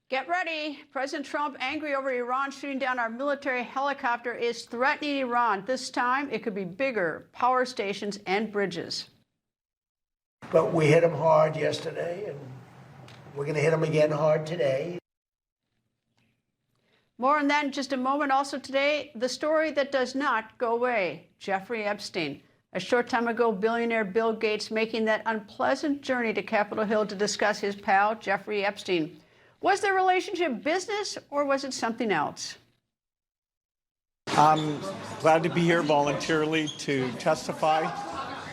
Get ready. President Trump, angry over Iran shooting down our military helicopter, is threatening Iran. This time, it could be bigger, power stations and bridges. But we hit them hard yesterday, and we're going to hit them again hard today. More on that in just a moment. Also today, the story that does not go away, Jeffrey Epstein. A short time ago, billionaire Bill Gates making that unpleasant journey to Capitol Hill to discuss his pal, Jeffrey Epstein. Was their relationship business or was it something else? I'm glad to be here voluntarily to testify,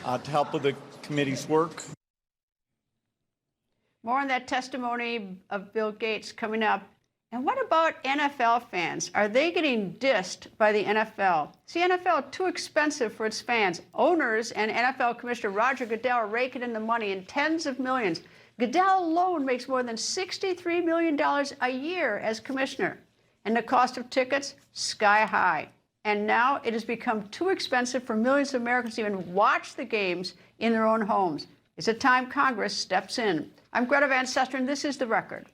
to help with the committee's work. More on that testimony of Bill Gates coming up. And what about NFL fans? Are they getting dissed by the NFL? Is the NFL too expensive for its fans? Owners and NFL Commissioner Roger Goodell are raking in the money in tens of millions. Goodell alone makes more than $63 million a year as commissioner. And the cost of tickets, sky high. And now it has become too expensive for millions of Americans to even watch the games in their own homes. It's a time Congress steps in. I'm Greta Van Susteren. This is The Record.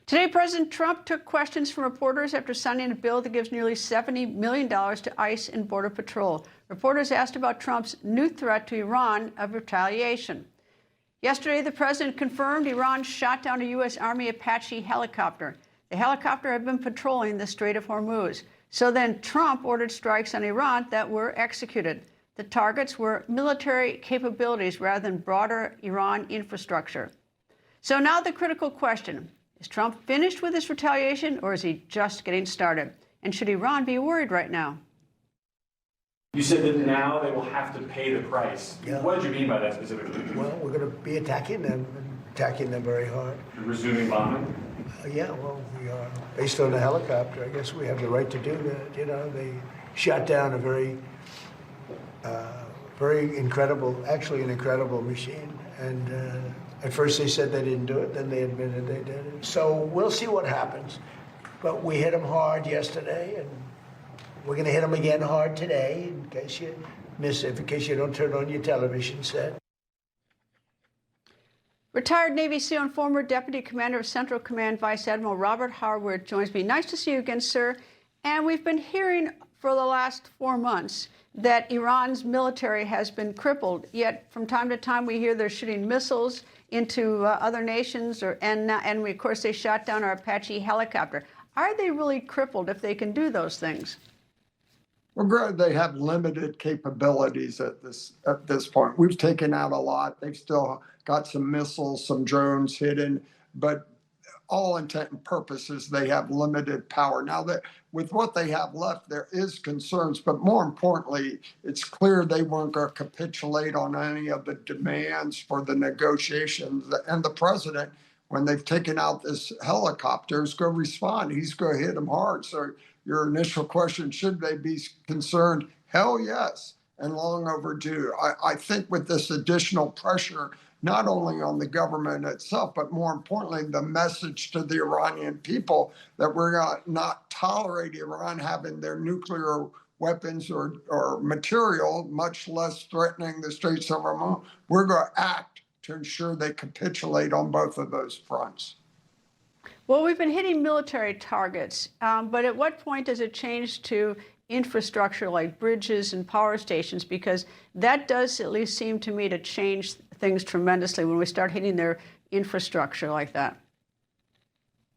Today, President Trump took questions from reporters after signing a bill that gives nearly $70 million to ICE and Border Patrol. Reporters asked about Trump's new threat to Iran of retaliation. Yesterday, the president confirmed Iran shot down a U.S. Army Apache helicopter. The helicopter had been patrolling the Strait of Hormuz. So then Trump ordered strikes on Iran that were executed. The targets were military capabilities rather than broader Iran infrastructure. So now the critical question. Is Trump finished with this retaliation, or is he just getting started? And should Iran be worried right now? You said that now they will have to pay the price. Yeah. What did you mean by that specifically? Well, we're going to be attacking them very hard. You're resuming bombing? Yeah, well, we are. Based on the helicopter, I guess we have the right to do that. You know, they shot down a very incredible, actually an incredible machine. And at first they said they didn't do it, then they admitted they did it. So we'll see what happens. But we hit them hard yesterday, and we're going to hit them again hard today, in case you miss it, in case you don't turn on your television set. Retired Navy SEAL and former Deputy Commander of Central Command Vice Admiral Robert Harward joins me. Nice to see you again, sir. And we've been hearing for the last 4 months that Iran's military has been crippled. Yet from time to time we hear they're shooting missiles into other nations, and of course they shot down our Apache helicopter. Are they really crippled if they can do those things? Well, Greg, they have limited capabilities at this point. We've taken out a lot. They've still got some missiles, some drones hidden, but all intent and purposes, they have limited power. Now, that with what they have left, there is concerns, but more importantly, it's clear they weren't going to capitulate on any of the demands for the negotiations. And the president, when they've taken out this helicopter, is going to respond. He's going to hit them hard. So your initial question, should they be concerned? Hell yes, and long overdue. I think with this additional pressure, not only on the government itself, but more importantly, the message to the Iranian people that we're going to not tolerate Iran having their nuclear weapons or material, much less threatening the Straits of Hormuz. We're going to act to ensure they capitulate on both of those fronts. Well, we've been hitting military targets, but at what point does it change to infrastructure like bridges and power stations? Because that does at least seem to me to change things tremendously when we start hitting their infrastructure like that.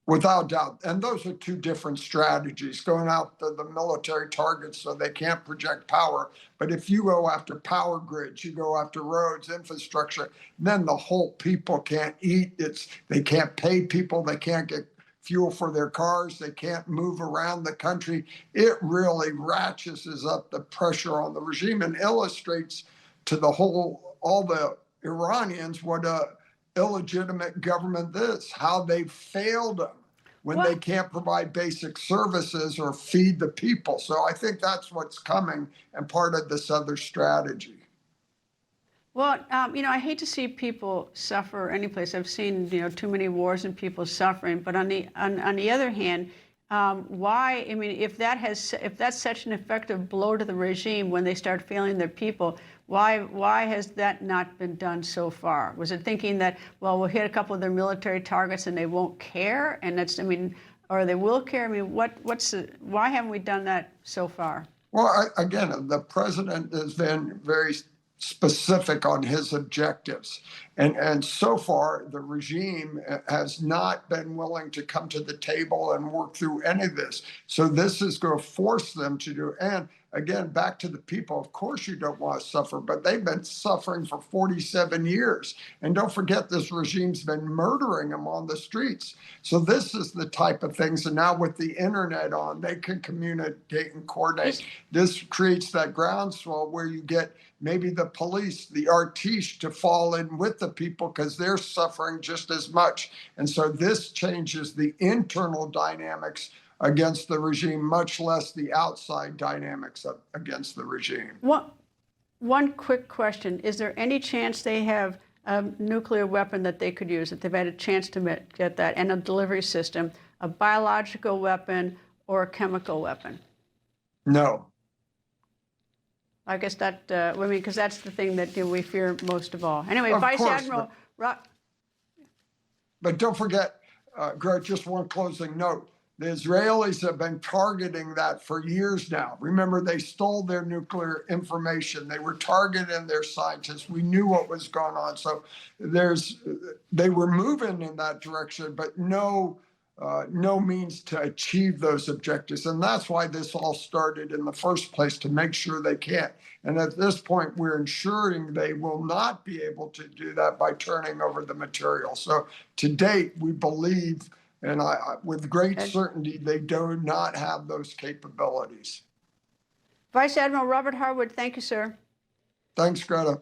Without doubt. And those are two different strategies, going out to the military targets so they can't project power. But if you go after power grids, you go after roads, infrastructure, then the whole people can't eat. They can't pay people. They can't get fuel for their cars. They can't move around the country. It really ratchets up the pressure on the regime and illustrates to all the Iranians what a illegitimate government is, how they failed them when they can't provide basic services or feed the people. So I think that's what's coming and part of this other strategy. Well, I hate to see people suffer any place. I've seen, too many wars and people suffering. But on the other hand, Why? I mean, if that's such an effective blow to the regime when they start failing their people, why has that not been done so far? Was it thinking that, well, we'll hit a couple of their military targets and they won't care, and that's, I mean, or they will care? I mean, why haven't we done that so far? Well, again, the president has been very specific on his objectives. And so far, the regime has not been willing to come to the table and work through any of this. So this is going to force them to do. And again, back to the people, of course you don't want to suffer, but they've been suffering for 47 years. And don't forget, this regime's been murdering them on the streets. So this is the type of things. And now with the internet on, they can communicate and coordinate. This creates that groundswell where you get maybe the police, the artistes, to fall in with the people because they're suffering just as much. And so this changes the internal dynamics against the regime, much less the outside dynamics against the regime. One quick question. Is there any chance they have a nuclear weapon that they could use, that they've had a chance to get that, and a delivery system, a biological weapon or a chemical weapon? No. I guess that, I mean, because that's the thing that we fear most of all. Anyway, Of Vice course, Admiral... But don't forget, Greg, just one closing note. The Israelis have been targeting that for years now. Remember, they stole their nuclear information. They were targeting their scientists. We knew what was going on. So they were moving in that direction, but no means to achieve those objectives. And that's why this all started in the first place, to make sure they can't. And at this point, we're ensuring they will not be able to do that by turning over the material. So to date, we believe, and with great certainty, they do not have those capabilities. Vice Admiral Robert Harward, thank you, sir. Thanks, Greta.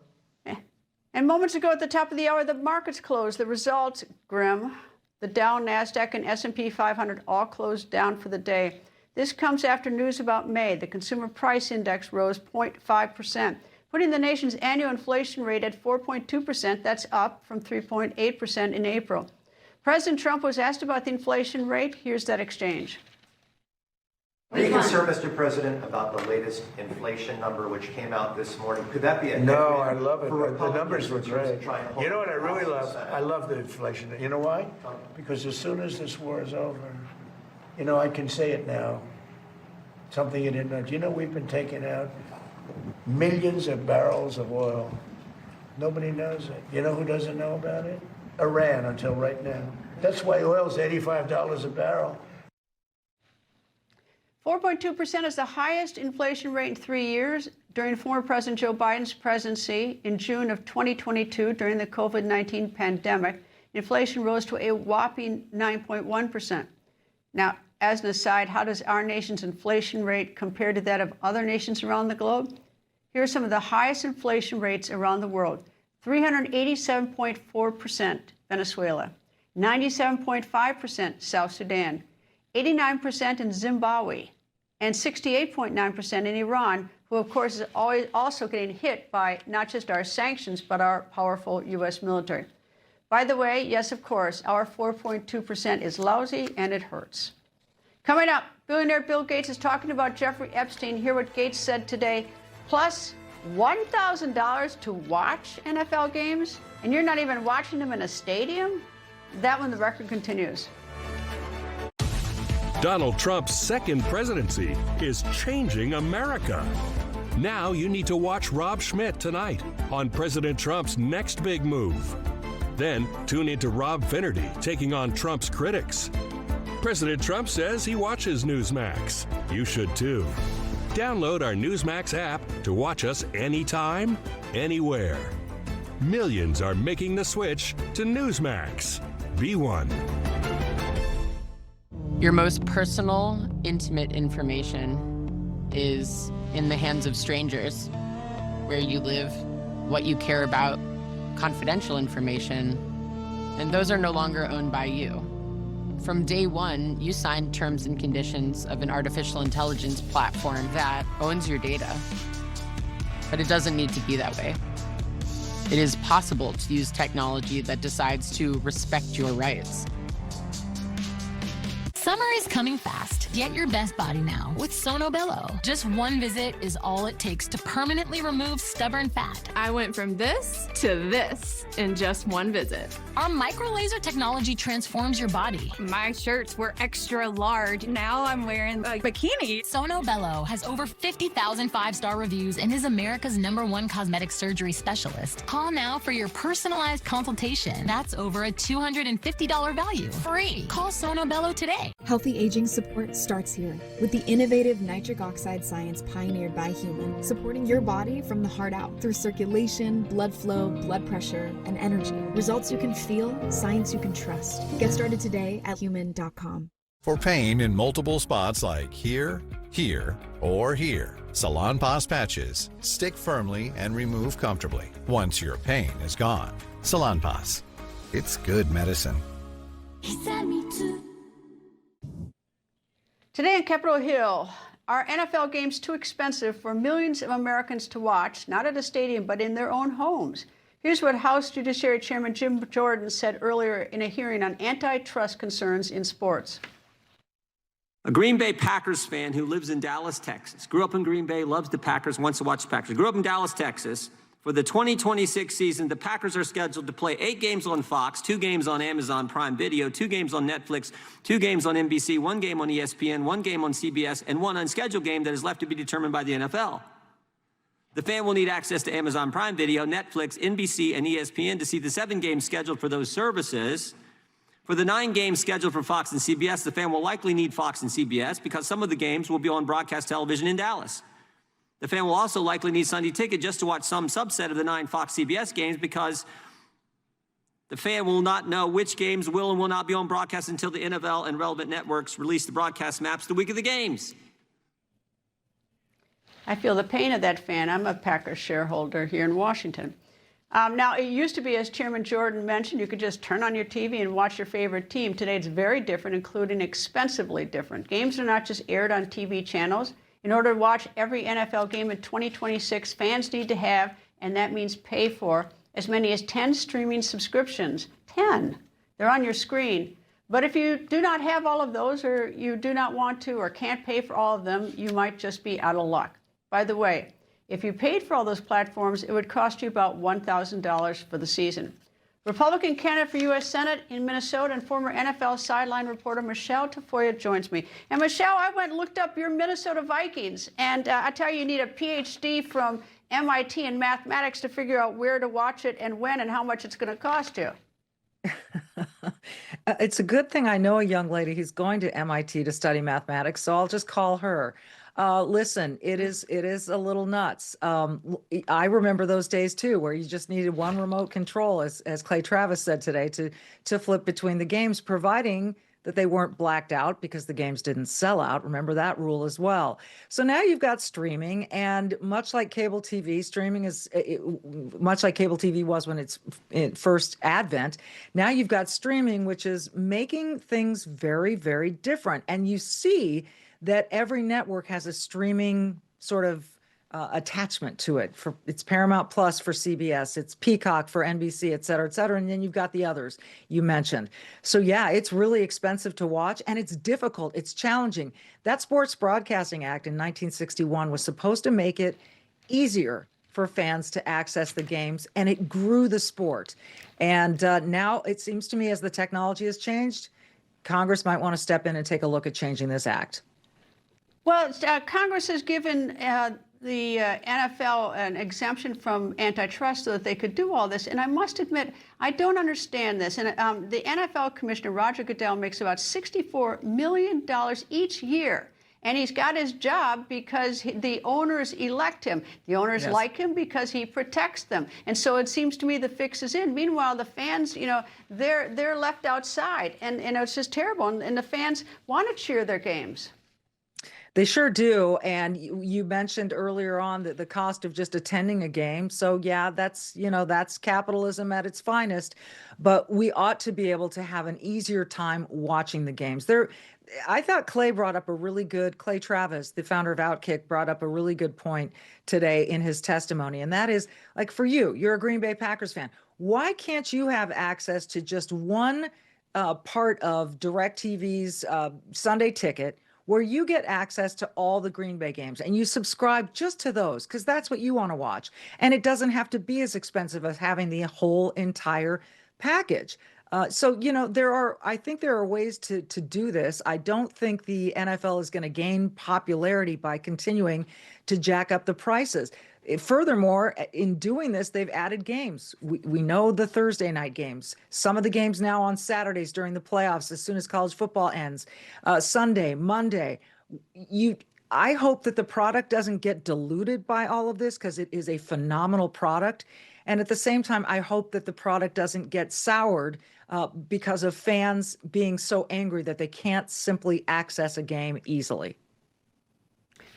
And moments ago at the top of the hour, the markets closed. The results, grim. The Dow, NASDAQ, and S&P 500 all closed down for the day. This comes after news about May. The Consumer Price Index rose 0.5%, putting the nation's annual inflation rate at 4.2%. That's up from 3.8% in April. President Trump was asked about the inflation rate. Here's that exchange. Are you concerned, Mr. President, about the latest inflation number which came out this morning? Could that be a No, I love it. for The numbers were Republicans great. to try and hold You know what I really the love? Senate? I love the inflation. You know why? Because as soon as this war is over, you know, I can say it now. Something you didn't know. Do you know we've been taking out millions of barrels of oil? Nobody knows it. You know who doesn't know about it? Iran, until right now. That's why oil's $85 a barrel. 4.2% is the highest inflation rate in 3 years. During former President Joe Biden's presidency in June of 2022, during the COVID-19 pandemic, inflation rose to a whopping 9.1%. Now, as an aside, how does our nation's inflation rate compare to that of other nations around the globe? Here are some of the highest inflation rates around the world. 387.4% Venezuela, 97.5% South Sudan, 89% in Zimbabwe, and 68.9% in Iran, who of course is always also getting hit by not just our sanctions, but our powerful U.S. military. By the way, yes, of course, our 4.2% is lousy and it hurts. Coming up, billionaire Bill Gates is talking about Jeffrey Epstein. Hear what Gates said today. Plus, $1,000 to watch NFL games, and you're not even watching them in a stadium? That when the record continues. Donald Trump's second presidency is changing America. Now you need to watch Rob Schmidt tonight on President Trump's next big move. Then tune into Rob Finnerty taking on Trump's critics. President Trump says he watches Newsmax. You should too. Download our Newsmax app to watch us anytime, anywhere. Millions are making the switch to Newsmax. Be one. Your most personal, intimate information is in the hands of strangers. Where you live, what you care about, confidential information, and those are no longer owned by you. From day one, you signed terms and conditions of an artificial intelligence platform that owns your data. But it doesn't need to be that way. It is possible to use technology that decides to respect your rights. Summer is coming fast. Get your best body now with Sono Bello. Just one visit is all it takes to permanently remove stubborn fat. I went from this to this in just one visit. Our micro laser technology transforms your body. My shirts were extra large. Now I'm wearing a bikini. Sono Bello has over 50,000 five-star reviews and is America's #1 cosmetic surgery specialist. Call now for your personalized consultation. That's over a $250 value. Free. Call Sono Bello today. Healthy aging support starts here with the innovative nitric oxide science pioneered by Human, supporting your body from the heart out through circulation, blood flow, blood pressure, and energy. Results you can feel, science you can trust. Get started today at human.com. For pain in multiple spots like here, here, or here, Salonpas patches stick firmly and remove comfortably once your pain is gone. Salonpas. It's good medicine. Today on Capitol Hill, are NFL games too expensive for millions of Americans to watch, not at a stadium, but in their own homes? Here's what House Judiciary Chairman Jim Jordan said earlier in a hearing on antitrust concerns in sports. A Green Bay Packers fan who lives in Dallas, Texas, grew up in Green Bay, loves the Packers, wants to watch the Packers, grew up in Dallas, Texas. For the 2026 season, the Packers are scheduled to play 8 games on Fox, 2 games on Amazon Prime Video, 2 games on Netflix, 2 games on NBC, 1 game on ESPN, 1 game on CBS, and 1 unscheduled game that is left to be determined by the NFL. The fan will need access to Amazon Prime Video, Netflix, NBC, and ESPN to see the 7 games scheduled for those services. For the 9 games scheduled for Fox and CBS, the fan will likely need Fox and CBS because some of the games will be on broadcast television in Dallas. The fan will also likely need Sunday Ticket just to watch some subset of the 9 Fox CBS games because the fan will not know which games will and will not be on broadcast until the NFL and relevant networks release the broadcast maps the week of the games. I feel the pain of that fan. I'm a Packers shareholder here in Washington. Now, it used to be, as Chairman Jordan mentioned, you could just turn on your TV and watch your favorite team. Today, it's very different, including expensively different. Games are not just aired on TV channels. In order to watch every NFL game in 2026, fans need to have, and that means pay for, as many as 10 streaming subscriptions. 10. They're on your screen. But if you do not have all of those, or you do not want to or can't pay for all of them, you might just be out of luck. By the way, if you paid for all those platforms, it would cost you about $1,000 for the season. Republican candidate for U.S. Senate in Minnesota and former NFL sideline reporter Michelle Tafoya joins me. And Michelle, I went and looked up your Minnesota Vikings, and I tell you need a PhD from MIT in mathematics to figure out where to watch it and when and how much it's going to cost you. It's a good thing I know a young lady who's going to MIT to study mathematics, so I'll just call her. Listen, it is a little nuts. I remember those days too, where you just needed one remote control, as Clay Travis said today, to flip between the games, providing that they weren't blacked out because the games didn't sell out. Remember that rule as well. So now you've got streaming, and much like cable TV, streaming is much like cable TV was when it's in first advent. Now you've got streaming, which is making things very, very different. And you see that every network has a streaming sort of attachment to it. It's Paramount Plus for CBS, it's Peacock for NBC, et cetera, and then you've got the others you mentioned. So yeah, it's really expensive to watch, and it's difficult, it's challenging. That Sports Broadcasting Act in 1961 was supposed to make it easier for fans to access the games, and it grew the sport. And now it seems to me, as the technology has changed, Congress might want to step in and take a look at changing this act. Well, Congress has given the NFL an exemption from antitrust so that they could do all this. And I must admit, I don't understand this. And the NFL commissioner, Roger Goodell, makes about $64 million each year. And he's got his job because the owners elect him. The owners like him because he protects them. And so it seems to me the fix is in. Meanwhile, the fans, they're left outside. And it's just terrible. And the fans want to cheer their games. They sure do. And you mentioned earlier on that the cost of just attending a game. So yeah, that's capitalism at its finest. But we ought to be able to have an easier time watching the games. I thought Clay Travis, the founder of Outkick, brought up a really good point today in his testimony. And that is, like, for you're a Green Bay Packers fan. Why can't you have access to just one part of DirecTV's Sunday Ticket, where you get access to all the Green Bay games and you subscribe just to those because that's what you want to watch. And it doesn't have to be as expensive as having the whole entire package. So, I think there are ways to do this. I don't think the NFL is going to gain popularity by continuing to jack up the prices. Furthermore, in doing this, they've added games. We know the Thursday night games, some of the games now on Saturdays during the playoffs, as soon as college football ends, Sunday, Monday. I hope that the product doesn't get diluted by all of this because it is a phenomenal product. And at the same time, I hope that the product doesn't get soured because of fans being so angry that they can't simply access a game easily.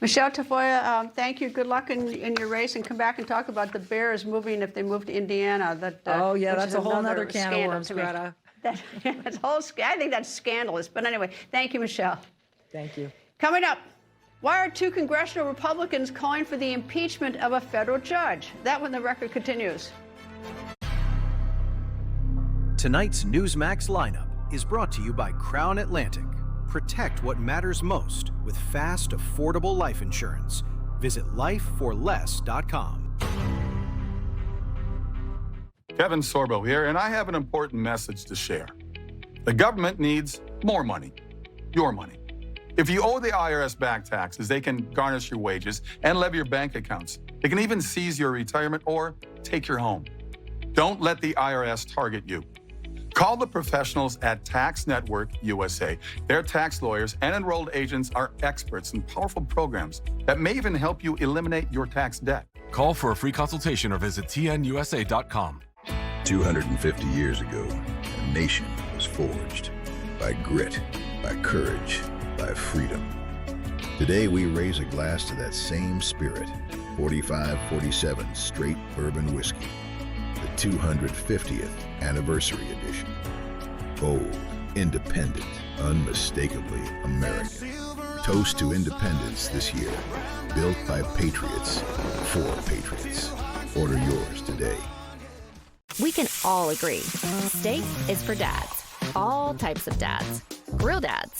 Michelle Tafoya, thank you. Good luck in your race, and come back and talk about the Bears moving if they move to Indiana. That's a whole other can of worms, Greta. I think that's scandalous. But anyway, thank you, Michelle. Thank you. Coming up, why are 2 congressional Republicans calling for the impeachment of a federal judge? That when the record continues. Tonight's Newsmax lineup is brought to you by Crown Atlantic. Protect what matters most with fast, affordable life insurance. Visit lifeforless.com. Kevin Sorbo here, and I have an important message to share. The government needs more money, your money. If you owe the IRS back taxes, they can garnish your wages and levy your bank accounts. They can even seize your retirement or take your home. Don't let the IRS target you. Call the professionals at Tax Network USA. Their tax lawyers and enrolled agents are experts in powerful programs that may even help you eliminate your tax debt. Call for a free consultation or visit tnusa.com. 250 years ago, a nation was forged by grit, by courage, by freedom. Today, we raise a glass to that same spirit. 4547 Straight Bourbon Whiskey, the 250th Anniversary Edition. Bold, independent, unmistakably American. Toast to independence this year. Built by patriots, for patriots. Order yours today. We can all agree, steak is for dads. All types of dads. Grill dads,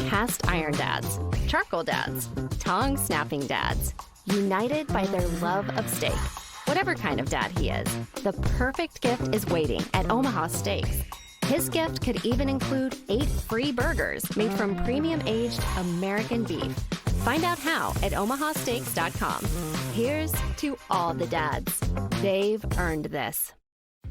cast iron dads, charcoal dads, tongue-snapping dads. United by their love of steak. Whatever kind of dad he is, the perfect gift is waiting at Omaha Steaks. His gift could even include 8 free burgers made from premium-aged American beef. Find out how at omahasteaks.com. Here's to all the dads. They've earned this.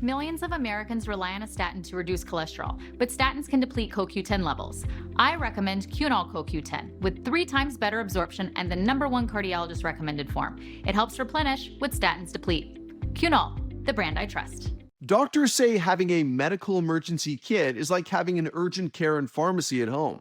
Millions of Americans rely on a statin to reduce cholesterol, but statins can deplete CoQ10 levels. I recommend Cunol CoQ10 with 3 times better absorption and the #1 cardiologist recommended form. It helps replenish what statins deplete. Cunol, the brand I trust. Doctors say having a medical emergency kit is like having an urgent care and pharmacy at home.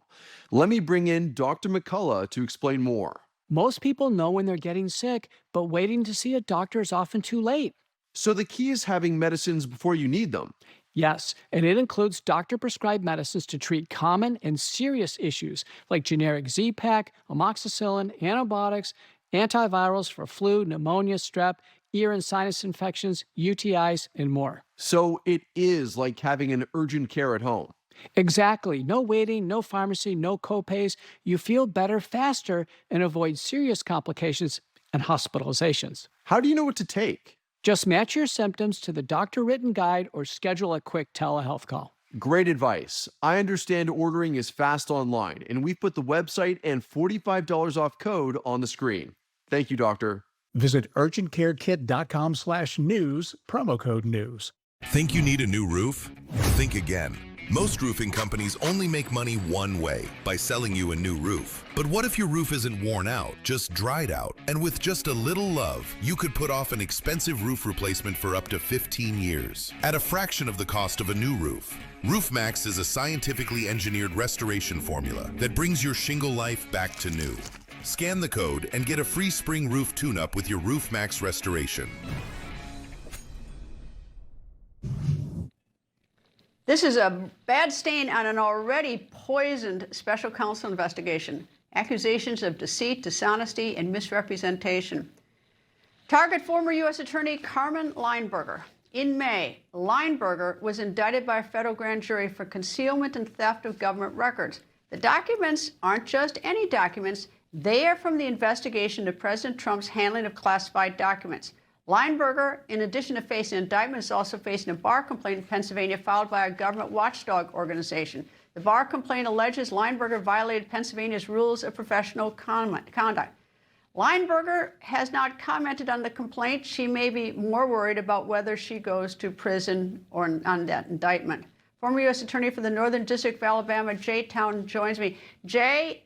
Let me bring in Dr. McCullough to explain more. Most people know when they're getting sick, but waiting to see a doctor is often too late. So the key is having medicines before you need them. Yes, and it includes doctor-prescribed medicines to treat common and serious issues like generic Z-Pak, amoxicillin, antibiotics, antivirals for flu, pneumonia, strep, ear and sinus infections, UTIs, and more. So it is like having an urgent care at home. Exactly. No waiting, no pharmacy, no copays. You feel better faster and avoid serious complications and hospitalizations. How do you know what to take? Just match your symptoms to the doctor-written guide or schedule a quick telehealth call. Great advice. I understand ordering is fast online, and we've put the website and $45 off code on the screen. Thank you, doctor. Visit urgentcarekit.com/news, promo code news. Think you need a new roof? Think again. Most roofing companies only make money one way, by selling you a new roof. But what if your roof isn't worn out, just dried out? And with just a little love, you could put off an expensive roof replacement for up to 15 years, at a fraction of the cost of a new roof. Roofmax is a scientifically engineered restoration formula that brings your shingle life back to new. Scan the code and get a free spring roof tune-up with your Roofmax restoration. This is a bad stain on an already poisoned special counsel investigation. Accusations of deceit, dishonesty, and misrepresentation. Target former U.S. Attorney Carmen Lineberger. In May, Lineberger was indicted by a federal grand jury for concealment and theft of government records. The documents aren't just any documents. They are from the investigation of President Trump's handling of classified documents. Lineberger, in addition to facing indictment, is also facing a bar complaint in Pennsylvania filed by a government watchdog organization. The bar complaint alleges Lineberger violated Pennsylvania's rules of professional conduct. Lineberger has not commented on the complaint. She may be more worried about whether she goes to prison or on that indictment. Former U.S. Attorney for the Northern District of Alabama, Jay Town, joins me. Jay,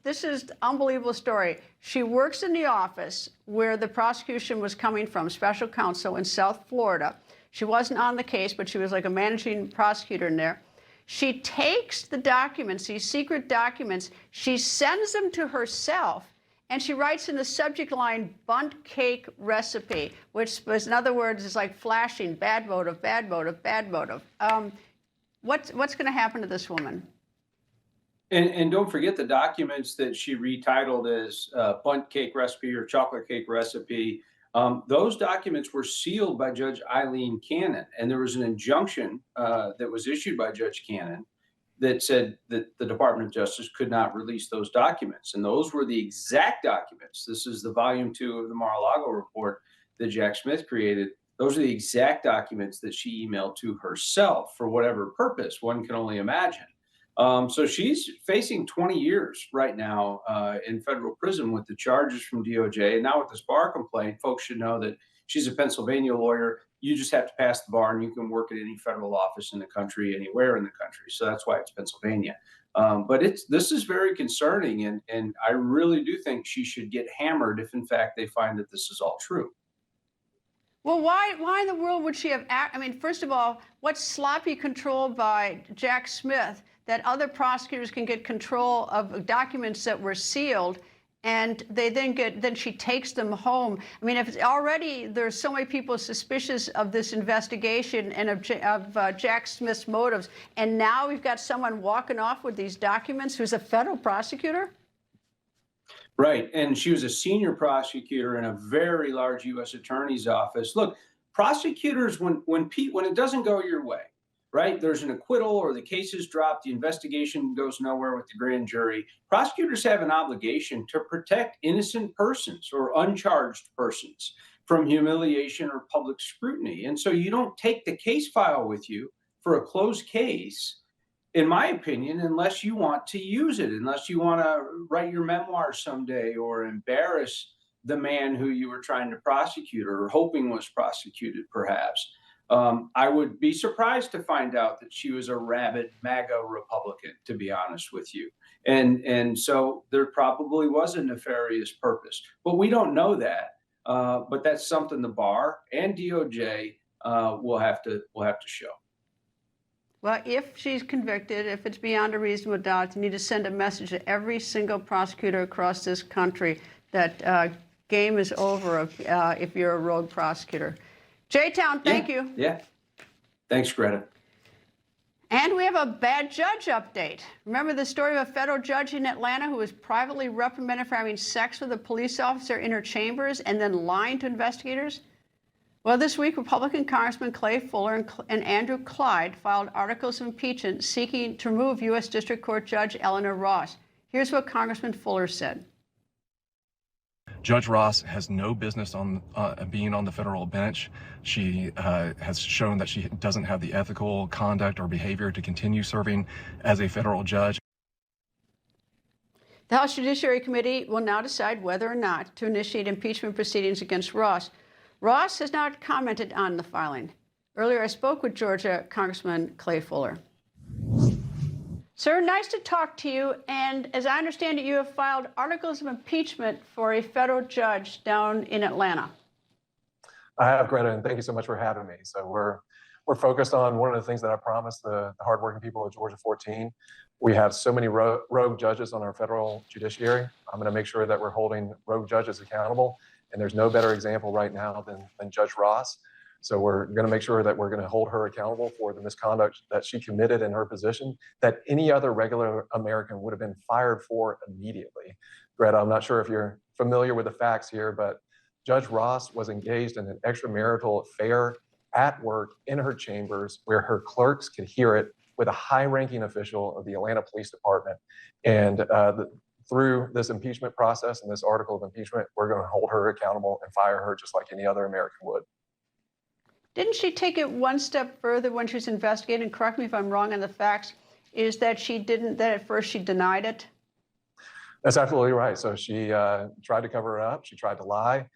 this is an unbelievable story. She works in the office where the prosecution was coming from, special counsel in South Florida. She wasn't on the case, but she was like a managing prosecutor in there. She takes the documents, these secret documents, she sends them to herself, and she writes in the subject line, "Bundt cake recipe," which was, in other words, is like flashing, bad motive, bad motive, bad motive. What's going to happen to this woman? And don't forget the documents that she retitled as Bundt cake recipe or chocolate cake recipe. Those documents were sealed by Judge Eileen Cannon, and there was an injunction that was issued by Judge Cannon that said that the Department of Justice could not release those documents. And those were the exact documents. This is the volume 2 of the Mar-a-Lago report that Jack Smith created. Those are the exact documents that she emailed to herself for whatever purpose one can only imagine. So she's facing 20 years right now in federal prison with the charges from DOJ. And now with this bar complaint, folks should know that she's a Pennsylvania lawyer. You just have to pass the bar and you can work at any federal office in the country, anywhere in the country. So that's why it's Pennsylvania. But this is very concerning. And I really do think she should get hammered if, in fact, they find that this is all true. Well, why in the world would she have I mean, first of all, what's sloppy control by Jack Smith that other prosecutors can get control of documents that were sealed, and they then she takes them home? I mean, if it's already there's so many people suspicious of this investigation and of Jack Smith's motives, and now we've got someone walking off with these documents who's a federal prosecutor? Right. And she was a senior prosecutor in a very large U.S. attorney's office. Look, prosecutors, when it doesn't go your way, right, there's an acquittal or the case is dropped, the investigation goes nowhere with the grand jury, prosecutors have an obligation to protect innocent persons or uncharged persons from humiliation or public scrutiny. And so you don't take the case file with you for a closed case, in my opinion, unless you want to use it, unless you want to write your memoir someday or embarrass the man who you were trying to prosecute or hoping was prosecuted, perhaps. I would be surprised to find out that she was a rabid MAGA Republican, to be honest with you. And so there probably was a nefarious purpose, but we don't know that. But that's something the bar and DOJ will have to show. Well, if she's convicted, if it's beyond a reasonable doubt, you need to send a message to every single prosecutor across this country that game is over if you're a rogue prosecutor. J-Town, thank you. Yeah. Thanks, Greta. And we have a bad judge update. Remember the story of a federal judge in Atlanta who was privately reprimanded for having sex with a police officer in her chambers and then lying to investigators? Well, this week, Republican Congressman Clay Fuller and Andrew Clyde filed articles of impeachment seeking to remove U.S. District Court Judge Eleanor Ross. Here's what Congressman Fuller said. Judge Ross has no business on being on the federal bench. She has shown that she doesn't have the ethical conduct or behavior to continue serving as a federal judge. The House Judiciary Committee will now decide whether or not to initiate impeachment proceedings against Ross. Ross has not commented on the filing. Earlier, I spoke with Georgia Congressman Clay Fuller. Sir, nice to talk to you. And as I understand it, you have filed articles of impeachment for a federal judge down in Atlanta. I have, Greta, and thank you so much for having me. So we're focused on one of the things that I promised the hardworking people of Georgia 14. We have so many rogue judges on our federal judiciary. I'm going to make sure that we're holding rogue judges accountable. And there's no better example right now than Judge Ross. So we're going to make sure that we're going to hold her accountable for the misconduct that she committed in her position that any other regular American would have been fired for immediately. Greta, I'm not sure if you're familiar with the facts here, but Judge Ross was engaged in an extramarital affair at work in her chambers where her clerks could hear it with a high-ranking official of the Atlanta Police Department. And through this impeachment process and this article of impeachment, we're going to hold her accountable and fire her just like any other American would. Didn't she take it one step further when she was investigating? Correct me if I'm wrong on the facts, is that she didn't, that at first she denied it? That's absolutely right. So she tried to cover it up. She tried to lie.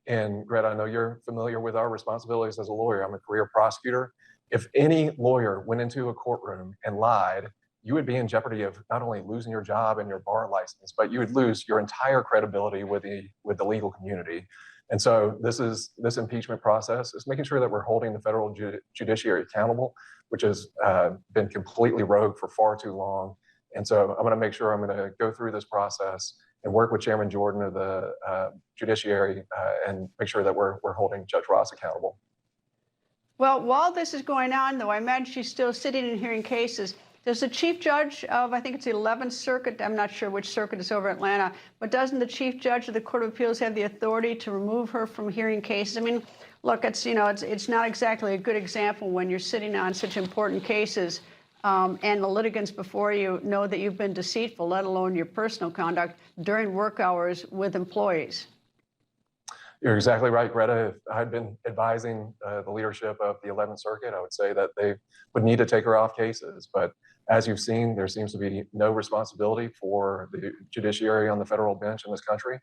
And Greta, I know you're familiar with our responsibilities as a lawyer. I'm a career prosecutor. If any lawyer went into a courtroom and lied, you would be in jeopardy of not only losing your job and your bar license, but you would lose your entire credibility with the legal community. And so this impeachment process is making sure that we're holding the federal judiciary accountable, which has been completely rogue for far too long. And so I'm going to make sure I'm going to go through this process and work with Chairman Jordan of the Judiciary and make sure that we're holding Judge Ross accountable. Well, while this is going on, though, I imagine she's still sitting and hearing cases. Does the chief judge of, I think it's the 11th Circuit, I'm not sure which circuit is over Atlanta, but doesn't the chief judge of the Court of Appeals have the authority to remove her from hearing cases? I mean, look, it's not exactly a good example when you're sitting on such important cases and the litigants before you know that you've been deceitful, let alone your personal conduct during work hours with employees. You're exactly right, Greta. If I'd been advising the leadership of the 11th Circuit, I would say that they would need to take her off cases. But as you've seen, there seems to be no responsibility for the judiciary on the federal bench in this country.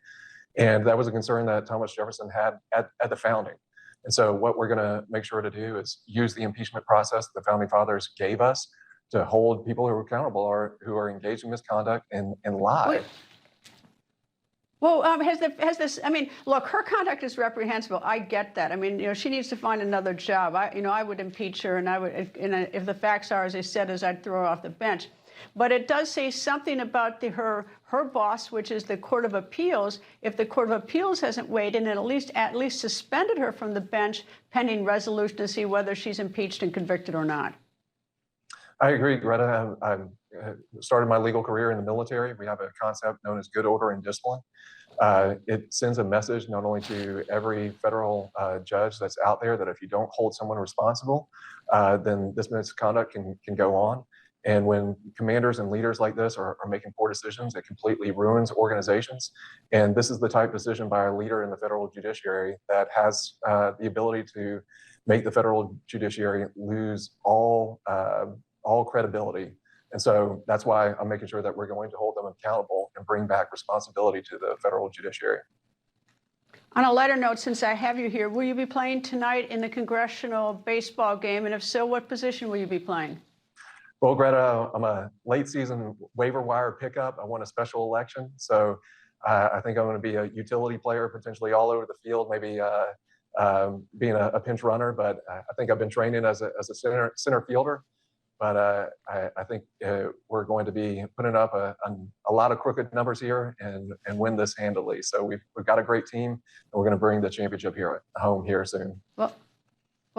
And that was a concern that Thomas Jefferson had at the founding. And so what we're going to make sure to do is use the impeachment process that the founding fathers gave us to hold people who are accountable or who are engaged in misconduct and lie. Well, has this? I mean, look, her conduct is reprehensible. I get that. I mean, she needs to find another job. I would impeach her, and I would, if the facts are as they said, I'd throw her off the bench. But it does say something about her boss, which is the Court of Appeals. If the Court of Appeals hasn't weighed in and at least suspended her from the bench pending resolution to see whether she's impeached and convicted or not. I agree, Greta. I started my legal career in the military. We have a concept known as good order and discipline. It sends a message not only to every federal judge that's out there that if you don't hold someone responsible, then this misconduct can go on. And when commanders and leaders like this are making poor decisions, it completely ruins organizations. And this is the type of decision by a leader in the federal judiciary that has the ability to make the federal judiciary lose all credibility. And so that's why I'm making sure that we're going to hold them accountable and bring back responsibility to the federal judiciary. On a lighter note, since I have you here, will you be playing tonight in the congressional baseball game? And if so, what position will you be playing? Well, Greta, I'm a late season waiver wire pickup. I won a special election. So I think I'm going to be a utility player, potentially all over the field, maybe being a pinch runner. But I think I've been training as a center fielder. But I think we're going to be putting up a lot of crooked numbers here and win this handily. So we've got a great team, and we're going to bring the championship here home here soon. Well,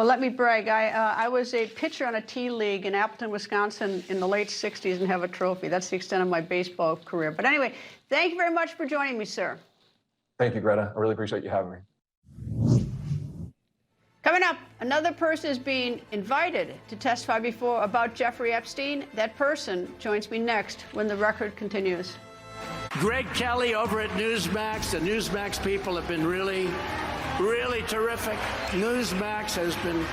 let me brag. I was a pitcher on a T League in Appleton, Wisconsin in the late 60s and have a trophy. That's the extent of my baseball career. But anyway, thank you very much for joining me, sir. Thank you, Greta. I really appreciate you having me. Coming up, another person is being invited to testify about Jeffrey Epstein. That person joins me next when the record continues. Greg Kelly over at Newsmax. The Newsmax people have been really terrific. Newsmax has been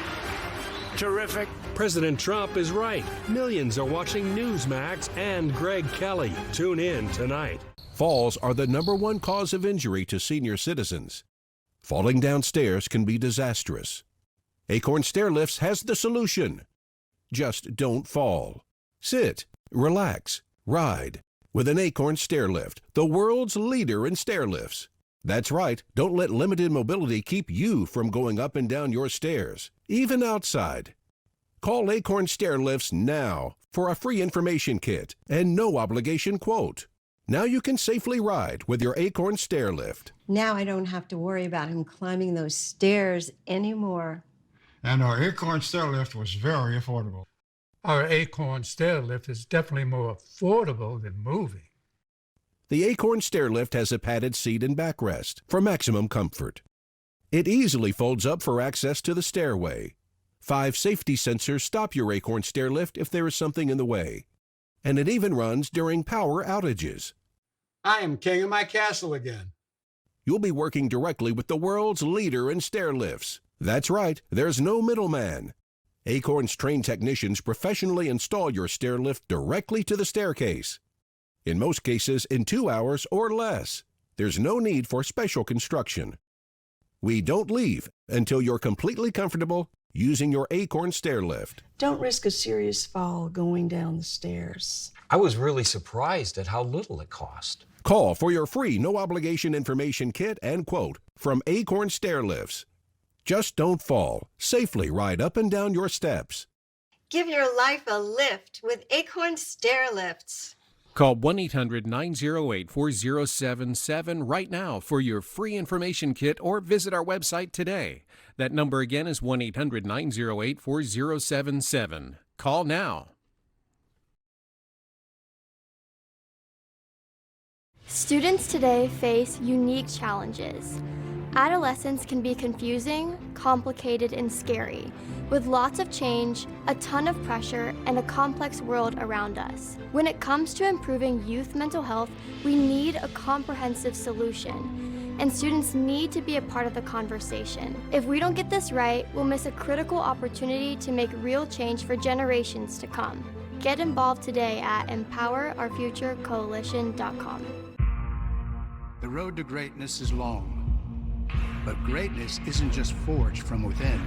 terrific. President Trump is right. Millions are watching Newsmax and Greg Kelly. Tune in tonight. Falls are the #1 cause of injury to senior citizens. Falling down stairs can be disastrous. Acorn Stairlifts has the solution. Just don't fall. Sit, relax, ride with an Acorn Stairlift, the world's leader in stairlifts. That's right, don't let limited mobility keep you from going up and down your stairs, even outside. Call Acorn Stairlifts now for a free information kit and no obligation quote. Now you can safely ride with your Acorn Stairlift. Now I don't have to worry about him climbing those stairs anymore. And our Acorn Stairlift was very affordable. Our Acorn Stairlift is definitely more affordable than moving. The Acorn Stairlift has a padded seat and backrest for maximum comfort. It easily folds up for access to the stairway. 5 safety sensors stop your Acorn stair lift if there is something in the way. And it even runs during power outages. I am king of my castle again. You'll be working directly with the world's leader in stair lifts. That's right, there's no middleman. Acorn's trained technicians professionally install your stair lift directly to the staircase. In most cases, in 2 hours or less. There's no need for special construction. We don't leave until you're completely comfortable using your Acorn stair lift. Don't risk a serious fall going down the stairs. I was really surprised at how little it cost. Call for your free no-obligation information kit and quote from Acorn Stair Lifts. Just don't fall. Safely ride up and down your steps. Give your life a lift with Acorn Stair Lifts. Call 1-800-908-4077 right now for your free information kit or visit our website today. That number again is 1-800-908-4077. Call now. Students today face unique challenges. Adolescence can be confusing, complicated, and scary, with lots of change, a ton of pressure, and a complex world around us. When it comes to improving youth mental health, we need a comprehensive solution, and students need to be a part of the conversation. If we don't get this right, we'll miss a critical opportunity to make real change for generations to come. Get involved today at empowerourfuturecoalition.com. The road to greatness is long. But greatness isn't just forged from within.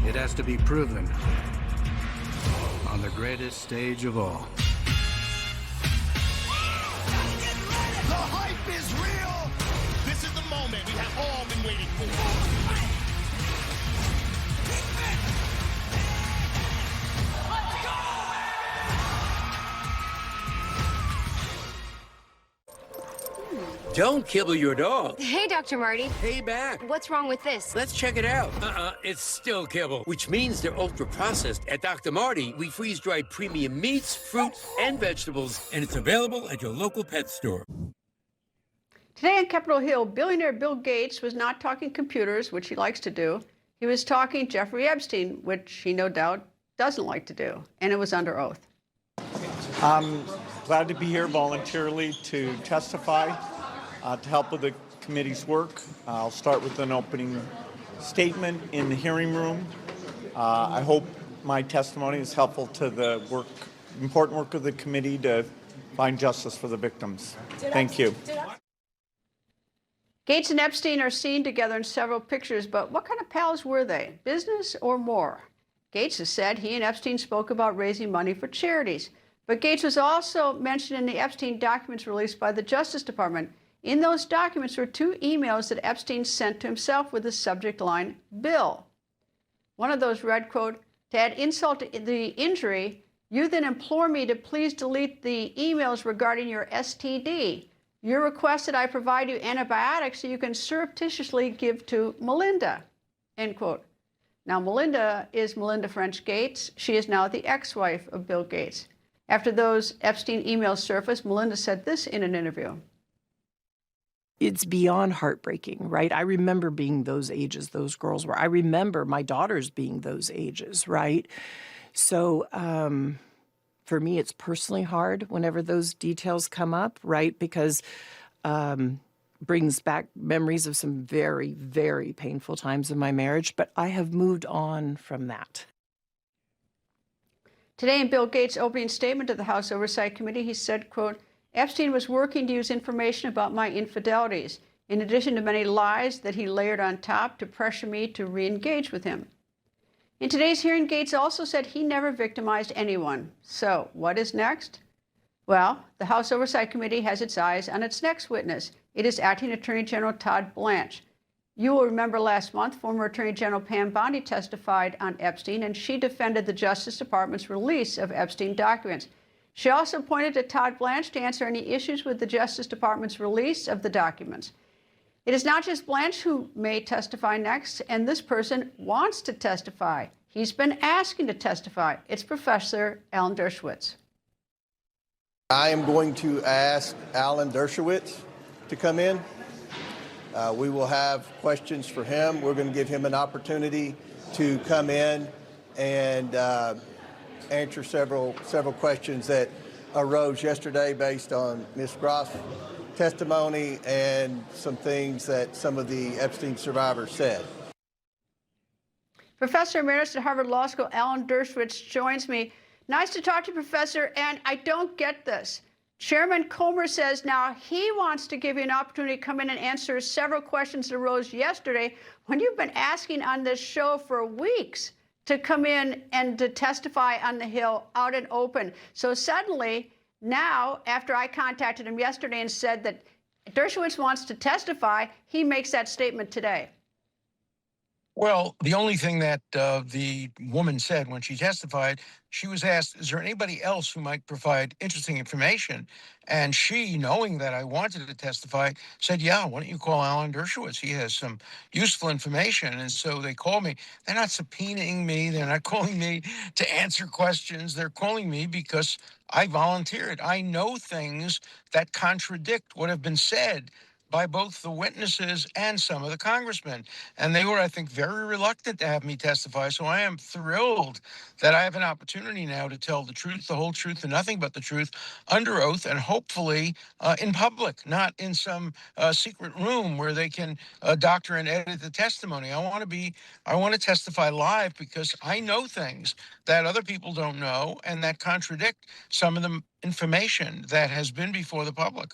It has to be proven on the greatest stage of all. The hype is real! This is the moment we have all been waiting for. Don't kibble your dog. Hey, Dr. Marty. Hey, back. What's wrong with this? Let's check it out. It's still kibble, which means they're ultra-processed. At Dr. Marty, we freeze-dry premium meats, fruit, and vegetables, and it's available at your local pet store. Today on Capitol Hill, billionaire Bill Gates was not talking computers, which he likes to do. He was talking Jeffrey Epstein, which he no doubt doesn't like to do, and it was under oath. I'm glad to be here voluntarily to testify. To help with the committee's work. I'll start with an opening statement in the hearing room. I hope my testimony is helpful to the important work of the committee to find justice for the victims. Thank you. Gates and Epstein are seen together in several pictures, but what kind of pals were they? Business or more? Gates has said he and Epstein spoke about raising money for charities, but Gates was also mentioned in the Epstein documents released by the Justice Department. In those documents were 2 emails that Epstein sent to himself with the subject line, Bill. One of those read, quote, "To add insult to the injury, you then implore me to please delete the emails regarding your STD. You request that I provide you antibiotics so you can surreptitiously give to Melinda," end quote. Now, Melinda is Melinda French Gates. She is now the ex-wife of Bill Gates. After those Epstein emails surfaced, Melinda said this in an interview. It's beyond heartbreaking, right? I remember being those ages those girls were. I remember my daughters being those ages, right? So for me, it's personally hard whenever those details come up, right? Because brings back memories of some very, very painful times in my marriage, but I have moved on from that. Today in Bill Gates' opening statement to the House Oversight Committee, he said, quote, "Epstein was working to use information about my infidelities, in addition to many lies that he layered on top to pressure me to re-engage with him." In today's hearing, Gates also said he never victimized anyone. So what is next? Well, the House Oversight Committee has its eyes on its next witness. It is Acting Attorney General Todd Blanche. You will remember last month, former Attorney General Pam Bondi testified on Epstein, and she defended the Justice Department's release of Epstein documents. She also pointed to Todd Blanche to answer any issues with the Justice Department's release of the documents. It is not just Blanche who may testify next, and this person wants to testify. He's been asking to testify. It's Professor Alan Dershowitz. I am going to ask Alan Dershowitz to come in. We will have questions for him. We're going to give him an opportunity to come in and answer several questions that arose yesterday based on Ms. Groff's testimony and some things that some of the Epstein survivors said. Professor Emeritus at Harvard Law School, Alan Dershowitz, joins me. Nice to talk to you, Professor, and I don't get this. Chairman Comer says now he wants to give you an opportunity to come in and answer several questions that arose yesterday when you've been asking on this show for weeks to come in and to testify on the Hill out and open. So suddenly, now, after I contacted him yesterday and said that Dershowitz wants to testify, he makes that statement today. Well, the only thing that the woman said when she testified, she was asked, is there anybody else who might provide interesting information? And she, knowing that I wanted to testify, said, yeah, why don't you call Alan Dershowitz? He has some useful information. And so they called me. They're not subpoenaing me. They're not calling me to answer questions. They're calling me because I volunteered. I know things that contradict what have been said by both the witnesses and some of the congressmen. And they were, I think, very reluctant to have me testify. So I am thrilled that I have an opportunity now to tell the truth, the whole truth, and nothing but the truth under oath, and hopefully in public, not in some secret room where they can doctor and edit the testimony. I want to testify live because I know things that other people don't know and that contradict some of the information that has been before the public.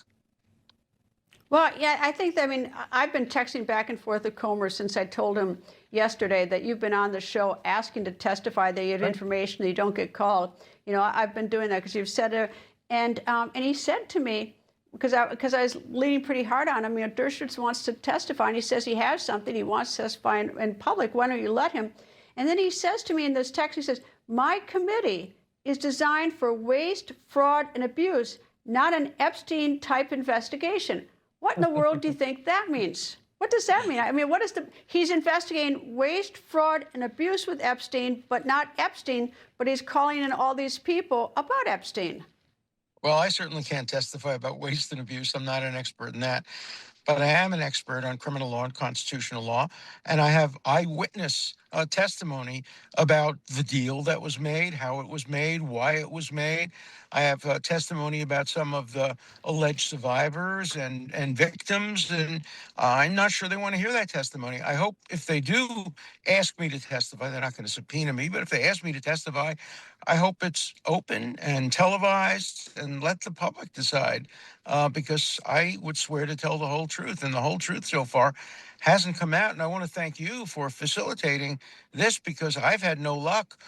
Well, yeah, I think that, I mean, I've been texting back and forth with Comer since I told him yesterday that you've been on the show asking to testify, that you have information, that you don't get called. You know, I've been doing that because you've said it. And he said to me, because I was leaning pretty hard on him, you know, Dershowitz wants to testify, and he says he has something, he wants to testify in public, why don't you let him? And then he says to me in this text, he says, my committee is designed for waste, fraud, and abuse, not an Epstein-type investigation. What in the world do you think that means? What does that mean? I mean, what is he's investigating waste, fraud, and abuse with Epstein, but not Epstein, but he's calling in all these people about Epstein. Well, I certainly can't testify about waste and abuse. I'm not an expert in that. But I am an expert on criminal law and constitutional law, and I have eyewitness testimony about the deal that was made, how it was made, why it was made. I have testimony about some of the alleged survivors and victims, and I'm not sure they want to hear that testimony. I hope if they do ask me to testify, they're not going to subpoena me, but if they ask me to testify, I hope it's open and televised and let the public decide, because I would swear to tell the whole truth, and the whole truth so far hasn't come out. And I want to thank you for facilitating this, because I've had no luck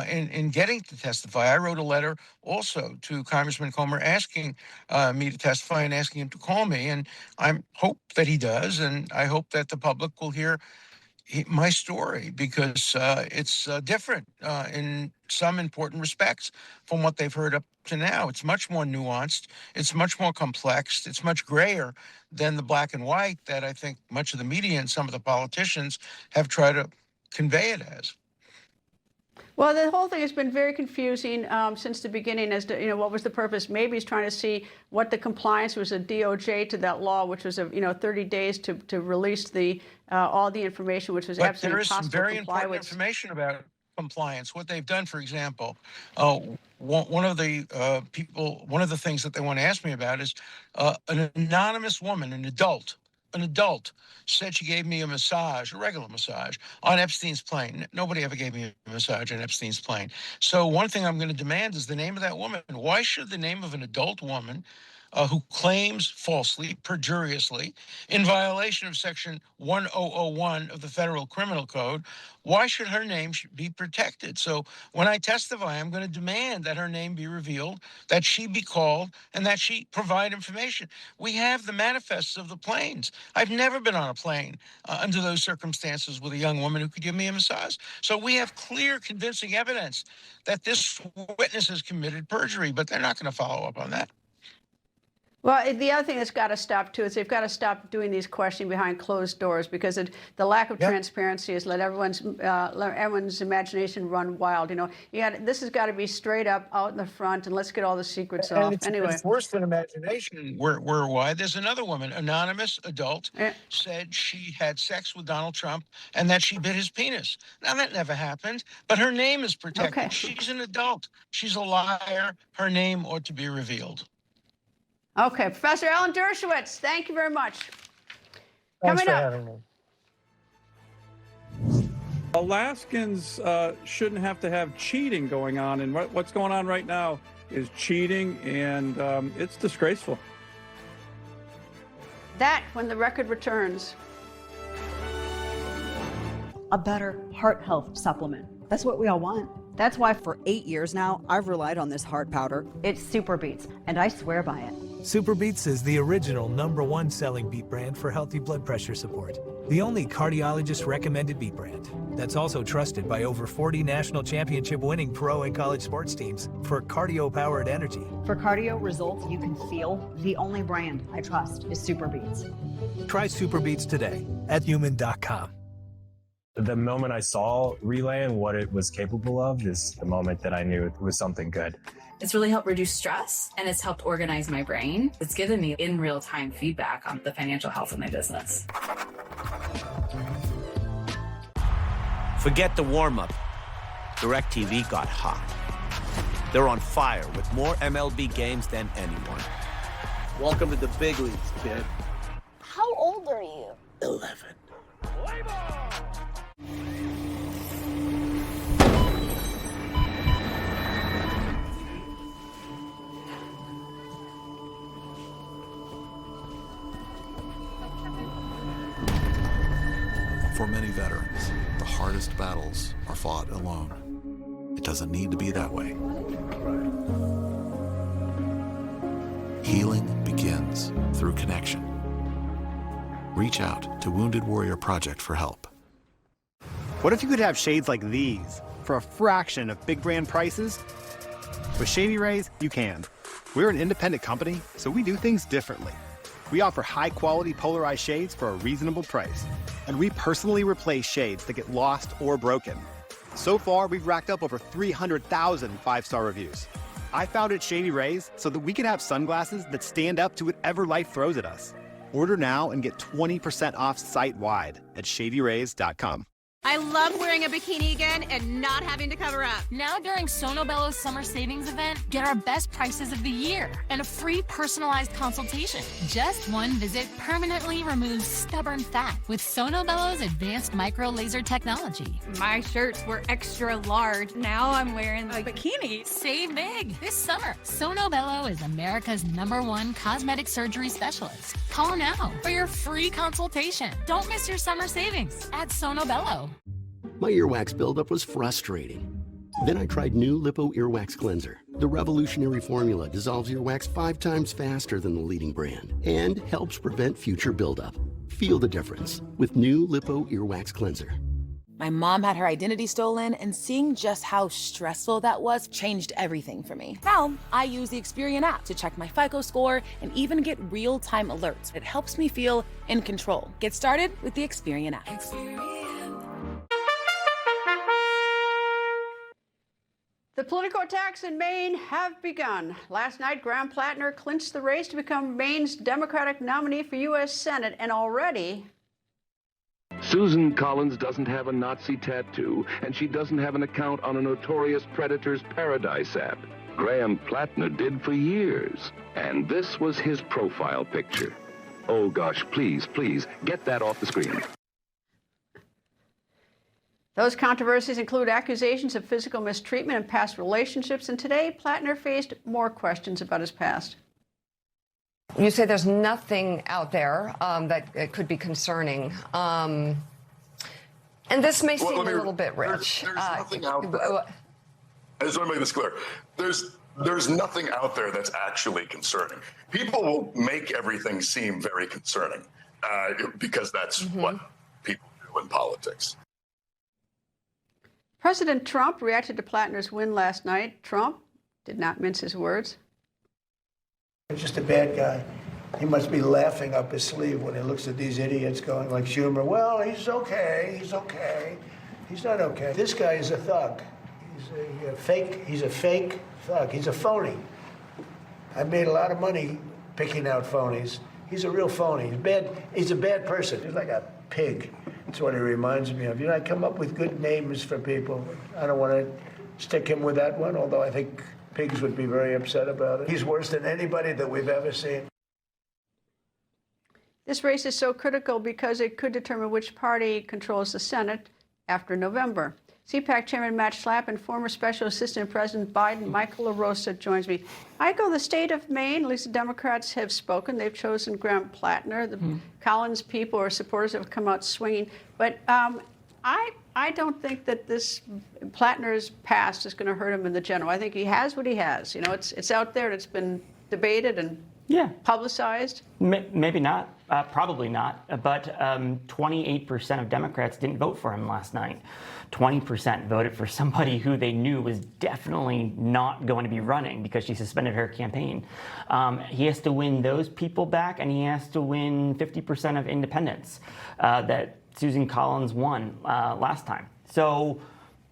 in getting to testify. I wrote a letter also to Congressman Comer asking me to testify and asking him to call me, and I hope that he does, and I hope that the public will hear my story, because it's different in some important respects from what they've heard up to now. It's much more nuanced. It's much more complex. It's much grayer than the black and white that I think much of the media and some of the politicians have tried to convey it as. Well, the whole thing has been very confusing since the beginning as to, you know, what was the purpose. Maybe he's trying to see what the compliance was of DOJ to that law, which was, 30 days to release the all the information, which was absolutely impossible to comply with. There is some very important information about compliance. What they've done, for example, one of the things that they want to ask me about is an anonymous woman, an adult, said she gave me a massage, a regular massage, on Epstein's plane. Nobody ever gave me a massage on Epstein's plane. So one thing I'm going to demand is the name of that woman. Why should the name of an adult woman who claims falsely, perjuriously, in violation of Section 1001 of the Federal Criminal Code, why should her name be protected? So when I testify, I'm going to demand that her name be revealed, that she be called, and that she provide information. We have the manifests of the planes. I've never been on a plane under those circumstances with a young woman who could give me a massage. So we have clear, convincing evidence that this witness has committed perjury, but they're not going to follow up on that. Well, the other thing that's got to stop, too, is they've got to stop doing these questioning behind closed doors, because the lack of transparency has let everyone's imagination run wild. You know, this has got to be straight up out in the front, and let's get all the secrets off. Anyway. It's worse than imagination. Why? There's another woman, anonymous adult, said she had sex with Donald Trump and that she bit his penis. Now, that never happened, but her name is protected. Okay. She's an adult. She's a liar. Her name ought to be revealed. Okay, Professor Alan Dershowitz, thank you very much. Thanks Coming for up. having me. Alaskans shouldn't have to have cheating going on, and what's going on right now is cheating, and it's disgraceful. That when the record returns. A better heart health supplement. That's what we all want. That's why for 8 years now, I've relied on this heart powder. It's Super Beats, and I swear by it. Super Beats is the original #1 selling beet brand for healthy blood pressure support. The only cardiologist-recommended beet brand that's also trusted by over 40 national championship-winning pro and college sports teams for cardio-powered energy. For cardio results you can feel, the only brand I trust is Super Beats. Try Super Beats today at human.com. The moment I saw Relay and what it was capable of is the moment that I knew it was something good. It's really helped reduce stress, and it's helped organize my brain. It's given me in real-time feedback on the financial health of my business. Forget the warm-up. DirecTV got hot. They're on fire with more MLB games than anyone. Welcome to the big leagues, kid. How old are you? 11. For many veterans, the hardest battles are fought alone. It doesn't need to be that way. Healing begins through connection. Reach out to Wounded Warrior Project for help. What if you could have shades like these for a fraction of big brand prices? With Shady Rays, you can. We're an independent company, so we do things differently. We offer high-quality polarized shades for a reasonable price. And we personally replace shades that get lost or broken. So far, we've racked up over 300,000 five-star reviews. I founded Shady Rays so that we could have sunglasses that stand up to whatever life throws at us. Order now and get 20% off site-wide at shadyrays.com. I love wearing a bikini again and not having to cover up. Now during Sono Bello's summer savings event, get our best prices of the year and a free personalized consultation. Just one visit permanently removes stubborn fat with Sono Bello's advanced micro laser technology. My shirts were extra large. Now I'm wearing a bikini. Save big this summer. Sono Bello is America's #1 cosmetic surgery specialist. Call now for your free consultation. Don't miss your summer savings at Sono Bello. My earwax buildup was frustrating. Then I tried new Lipo Earwax Cleanser. The revolutionary formula dissolves earwax 5 times faster than the leading brand and helps prevent future buildup. Feel the difference with new Lipo Earwax Cleanser. My mom had her identity stolen, and seeing just how stressful that was changed everything for me. Now, I use the Experian app to check my FICO score and even get real-time alerts. It helps me feel in control. Get started with the Experian app. The political attacks in Maine have begun. Last night, Graham Platner clinched the race to become Maine's Democratic nominee for U.S. Senate, and already... Susan Collins doesn't have a Nazi tattoo, and she doesn't have an account on a notorious predator's Paradise app. Graham Platner did for years, and this was his profile picture. Oh gosh, please, get that off the screen. Those controversies include accusations of physical mistreatment and past relationships, and today Platner faced more questions about his past. You say there's nothing out there that could be concerning. And this may seem a little bit rich. There's nothing out there. I just want to make this clear. There's nothing out there that's actually concerning. People will make everything seem very concerning because that's what people do in politics. President Trump reacted to Platner's win last night. Trump did not mince his words. He's just a bad guy. He must be laughing up his sleeve when he looks at these idiots going like Schumer, well, he's okay, he's okay. He's not okay. This guy is a thug. He's a fake thug. He's a phony. I've made a lot of money picking out phonies. He's a real phony. He's a bad person. He's like a pig. That's what he reminds me of. You know, I come up with good names for people. I don't want to stick him with that one, although I think pigs would be very upset about it. He's worse than anybody that we've ever seen. This race is so critical because it could determine which party controls the Senate after November. CPAC Chairman Matt Schlapp and former Special Assistant President Biden, Michael LaRosa, joins me. Michael, the state of Maine, at least the Democrats have spoken. They've chosen Graham Platner. The Collins people or supporters have come out swinging. But I don't think that this Platner's past is going to hurt him in the general. I think he has what he has. You know, it's out there and it's been debated and publicized. Maybe not. Probably not. But 28% of Democrats didn't vote for him last night. 20% voted for somebody who they knew was definitely not going to be running because she suspended her campaign. He has to win those people back, and he has to win 50% of independents that Susan Collins won last time. So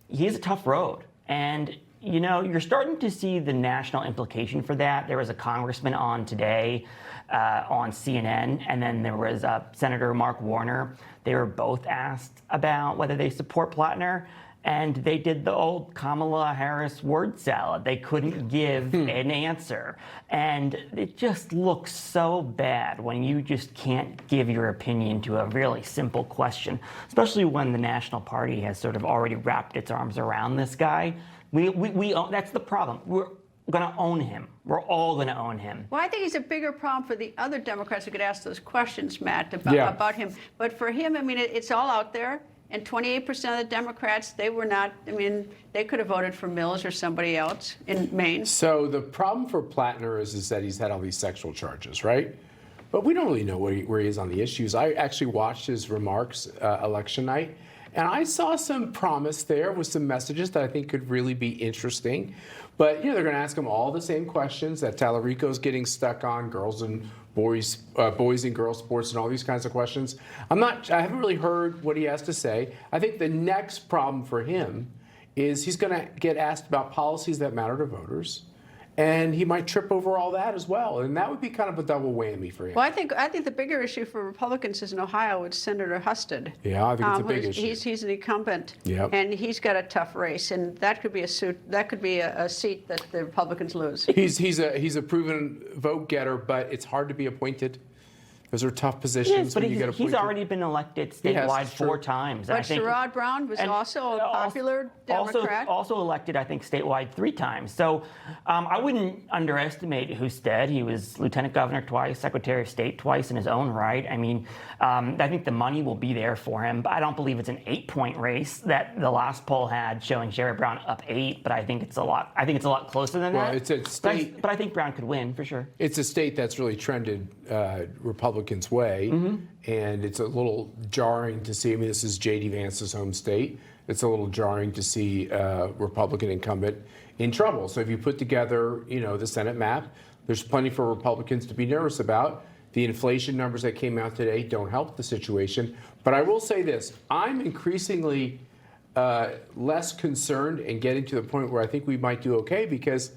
he has a tough road. And you know, you're starting to see the national implication for that. There was a congressman on today on CNN, and then there was Senator Mark Warner. They were both asked about whether they support Platner, and they did the old Kamala Harris word salad. They couldn't give an answer. And it just looks so bad when you just can't give your opinion to a really simple question, especially when the National Party has sort of already wrapped its arms around this guy. That's the problem. We're going to own him. We're all going to own him. Well, I think he's a bigger problem for the other Democrats who could ask those questions, Matt, about him. But for him, I mean, it's all out there. And 28% of the Democrats, they were not, I mean, they could have voted for Mills or somebody else in Maine. So the problem for Platner is that he's had all these sexual charges, right? But we don't really know where he is on the issues. I actually watched his remarks election night, and I saw some promise there with some messages that I think could really be interesting. But, you know, they're going to ask him all the same questions that Tallarico's getting stuck on, girls and boys and girls sports and all these kinds of questions. I haven't really heard what he has to say. I think the next problem for him is he's going to get asked about policies that matter to voters. And he might trip over all that as well. And that would be kind of a double whammy for him. Well, I think the bigger issue for Republicans is in Ohio with Senator Husted. Yeah, I think it's a big issue. He's an incumbent, and he's got a tough race, and that could be a seat that the Republicans lose. He's a proven vote getter, but it's hard to be appointed. Those are tough positions. Yes, but he's already been elected statewide 4 times. But Sherrod Brown was also a popular Democrat. Also elected, I think, statewide 3 times. So I wouldn't underestimate Husted. He was lieutenant governor twice, secretary of state twice in his own right. I mean, I think the money will be there for him. But I don't believe it's an 8-point race that the last poll had showing Sherrod Brown up 8. But I think it's a lot. I think it's a lot closer than that. Well, it's a state. But I think Brown could win for sure. It's a state that's really trended Republicans' way, and it's a little jarring to see. I mean, this is J.D. Vance's home state. It's a little jarring to see a Republican incumbent in trouble. So if you put together, you know, the Senate map, there's plenty for Republicans to be nervous about. The inflation numbers that came out today don't help the situation. But I will say this: I'm increasingly less concerned and getting to the point where I think we might do okay because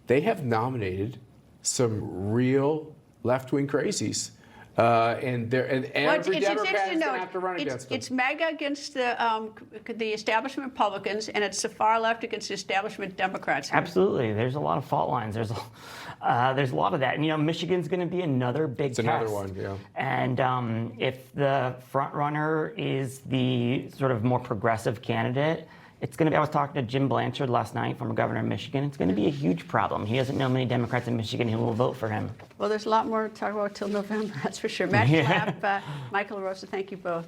they have nominated some real left-wing crazies. And every Democrat is going to have to run against them. It's MAGA against the establishment Republicans, and it's the far left against the establishment Democrats. Absolutely. There's a lot of fault lines. There's a lot of that. And, you know, Michigan's going to be another big test. It's another one, yeah. And if the front runner is the sort of more progressive candidate, it's going to be, I was talking to Jim Blanchard last night, former governor of Michigan. It's going to be a huge problem. He doesn't know many Democrats in Michigan who will vote for him. Well, there's a lot more to talk about till November, that's for sure. Matt Schlapp, Michael LaRosa, thank you both.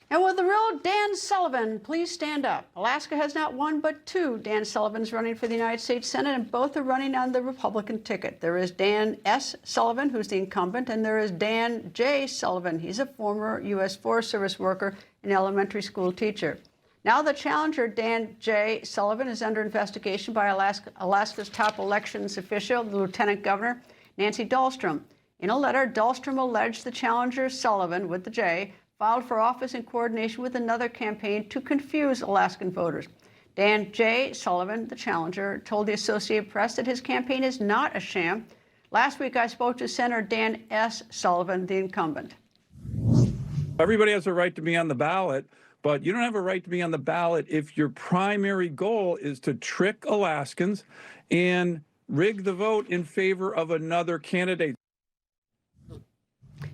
And will the real Dan Sullivan please stand up? Alaska has not one but 2 Dan Sullivans running for the United States Senate, and both are running on the Republican ticket. There is Dan S. Sullivan, who's the incumbent, and there is Dan J. Sullivan. He's a former U.S. Forest Service worker and elementary school teacher. Now the challenger, Dan J. Sullivan, is under investigation by Alaska's top elections official, the Lieutenant Governor, Nancy Dahlstrom. In a letter, Dahlstrom alleged the challenger, Sullivan, with the J, filed for office in coordination with another campaign to confuse Alaskan voters. Dan J. Sullivan, the challenger, told the Associated Press that his campaign is not a sham. Last week, I spoke to Senator Dan S. Sullivan, the incumbent. Everybody has a right to be on the ballot, but you don't have a right to be on the ballot if your primary goal is to trick Alaskans and rig the vote in favor of another candidate.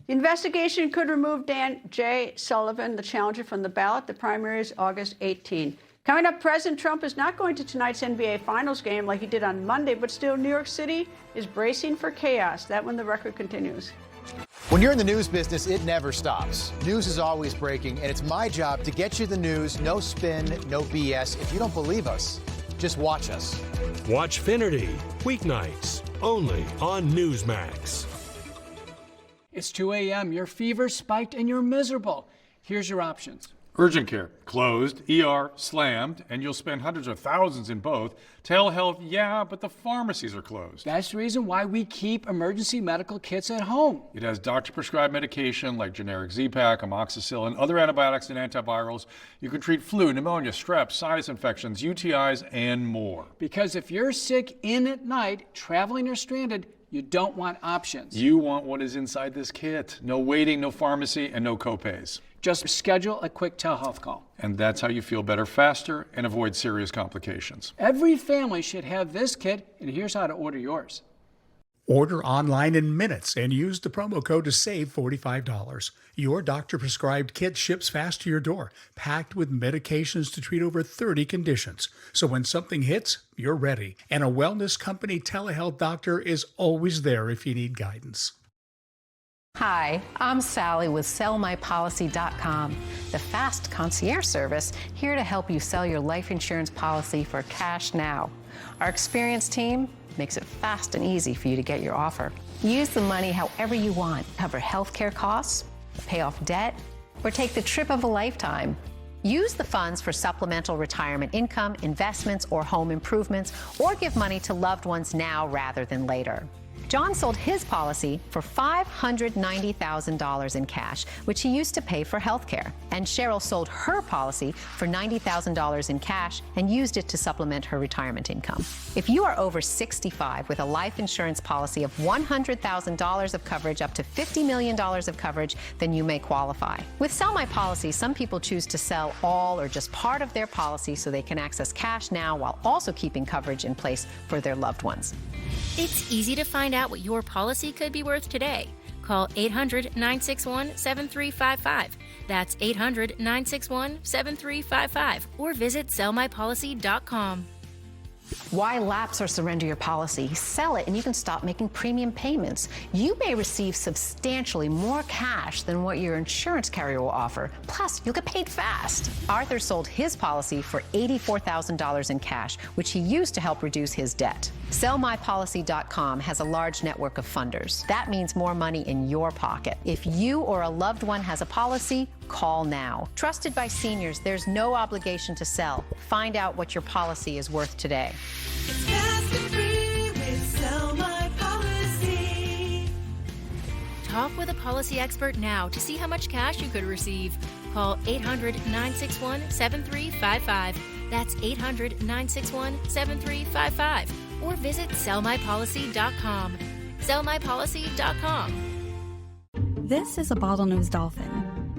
The investigation could remove Dan J. Sullivan, the challenger, from the ballot. The primary is August 18. Coming up, President Trump is not going to tonight's NBA Finals game like he did on Monday, but still New York City is bracing for chaos. That when the record continues. When you're in the news business, it never stops. News is always breaking, and it's my job to get you the news, no spin, no BS. If you don't believe us, just watch us. Watch Finity, weeknights, only on Newsmax. It's 2 a.m., your fever spiked and you're miserable. Here's your options. Urgent care, closed. ER, slammed, and you'll spend hundreds of thousands in both. Telehealth, yeah, but the pharmacies are closed. That's the reason why we keep emergency medical kits at home. It has doctor-prescribed medication like generic Z-Pak, amoxicillin, other antibiotics and antivirals. You can treat flu, pneumonia, strep, sinus infections, UTIs, and more. Because if you're sick in at night, traveling or stranded, you don't want options. You want what is inside this kit. No waiting, no pharmacy, and no copays. Just schedule a quick telehealth call. And that's how you feel better faster and avoid serious complications. Every family should have this kit, and here's how to order yours. Order online in minutes and use the promo code to save $45. Your doctor-prescribed kit ships fast to your door, packed with medications to treat over 30 conditions. So when something hits, you're ready. And a wellness company telehealth doctor is always there if you need guidance. Hi, I'm Sally with SellMyPolicy.com, the fast concierge service here to help you sell your life insurance policy for cash now. Our experienced team makes it fast and easy for you to get your offer. Use the money however you want. Cover healthcare costs, pay off debt, or take the trip of a lifetime. Use the funds for supplemental retirement income, investments, or home improvements, or give money to loved ones now rather than later. John sold his policy for $590,000 in cash, which he used to pay for health care. And Cheryl sold her policy for $90,000 in cash and used it to supplement her retirement income. If you are over 65 with a life insurance policy of $100,000 of coverage up to $50 million of coverage, then you may qualify. With Sell My Policy, some people choose to sell all or just part of their policy so they can access cash now while also keeping coverage in place for their loved ones. It's easy to find out what your policy could be worth today. Call 800-961-7355. That's 800-961-7355. Or visit sellmypolicy.com. Why lapse or surrender your policy? Sell it and you can stop making premium payments. You may receive substantially more cash than what your insurance carrier will offer. Plus, you'll get paid fast. Arthur sold his policy for $84,000 in cash, which he used to help reduce his debt. SellMyPolicy.com has a large network of funders. That means more money in your pocket. If you or a loved one has a policy, call now. Trusted by seniors, there's no obligation to sell. Find out what your policy is worth today. It's fast and free with Sell My Policy. Talk with a policy expert now to see how much cash you could receive. Call 800-961-7355. That's 800-961-7355. Or visit sellmypolicy.com. Sellmypolicy.com. This is a bottlenose dolphin.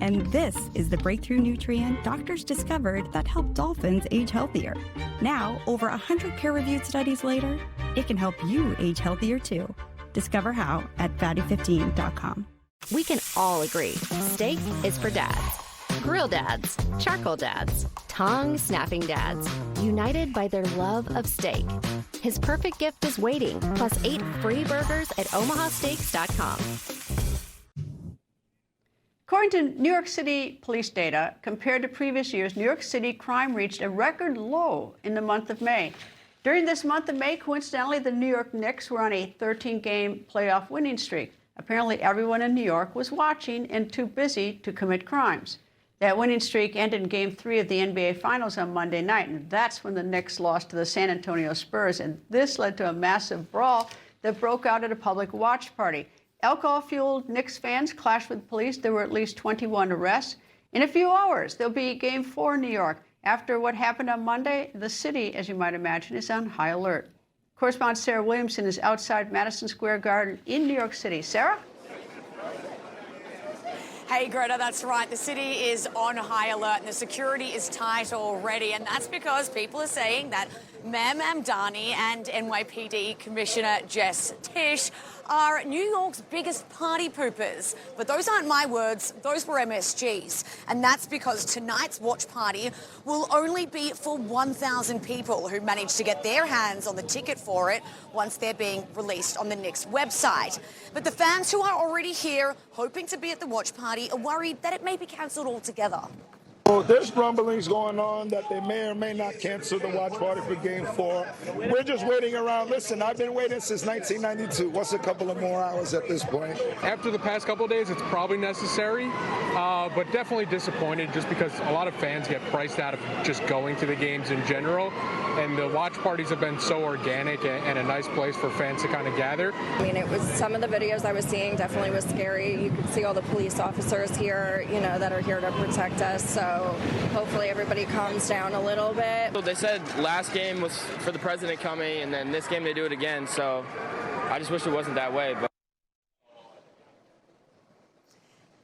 And this is the breakthrough nutrient doctors discovered that helped dolphins age healthier. Now, over 100 peer-reviewed studies later, it can help you age healthier too. Discover how at fatty15.com. We can all agree, steak is for dads. Grill dads, charcoal dads, tongue-snapping dads, united by their love of steak. His perfect gift is waiting, plus 8 free burgers at omahasteaks.com. According to New York City police data, compared to previous years, New York City crime reached a record low in the month of May. During this month of May, coincidentally, the New York Knicks were on a 13-game playoff winning streak. Apparently, everyone in New York was watching and too busy to commit crimes. That winning streak ended in Game 3 of the NBA Finals on Monday night, and that's when the Knicks lost to the San Antonio Spurs, and this led to a massive brawl that broke out at a public watch party. Alcohol-fueled Knicks fans clashed with police. There were at least 21 arrests. In a few hours, there'll be Game 4 in New York. After what happened on Monday, the city, as you might imagine, is on high alert. Correspondent Sarah Williamson is outside Madison Square Garden in New York City. Sarah? Hey, Greta, that's right. The city is on high alert and the security is tight already. And that's because people are saying that Mayor Mamdani and NYPD Commissioner Jess Tisch are New York's biggest party poopers. But those aren't my words, those were MSG's. And that's because tonight's watch party will only be for 1,000 people who manage to get their hands on the ticket for it once they're being released on the Knicks website. But the fans who are already here, hoping to be at the watch party, are worried that it may be cancelled altogether. Well, there's rumblings going on that they may or may not cancel the watch party for Game 4. We're just waiting around. Listen, I've been waiting since 1992. What's a couple of more hours at this point? After the past couple of days, it's probably necessary, but definitely disappointed just because a lot of fans get priced out of just going to the games in general. And the watch parties have been so organic and a nice place for fans to kind of gather. I mean, it was some of the videos I was seeing definitely was scary. You could see all the police officers here, you know, that are here to protect us. So hopefully everybody calms down a little bit. So they said last game was for the president coming, and then this game they do it again. So I just wish it wasn't that way. But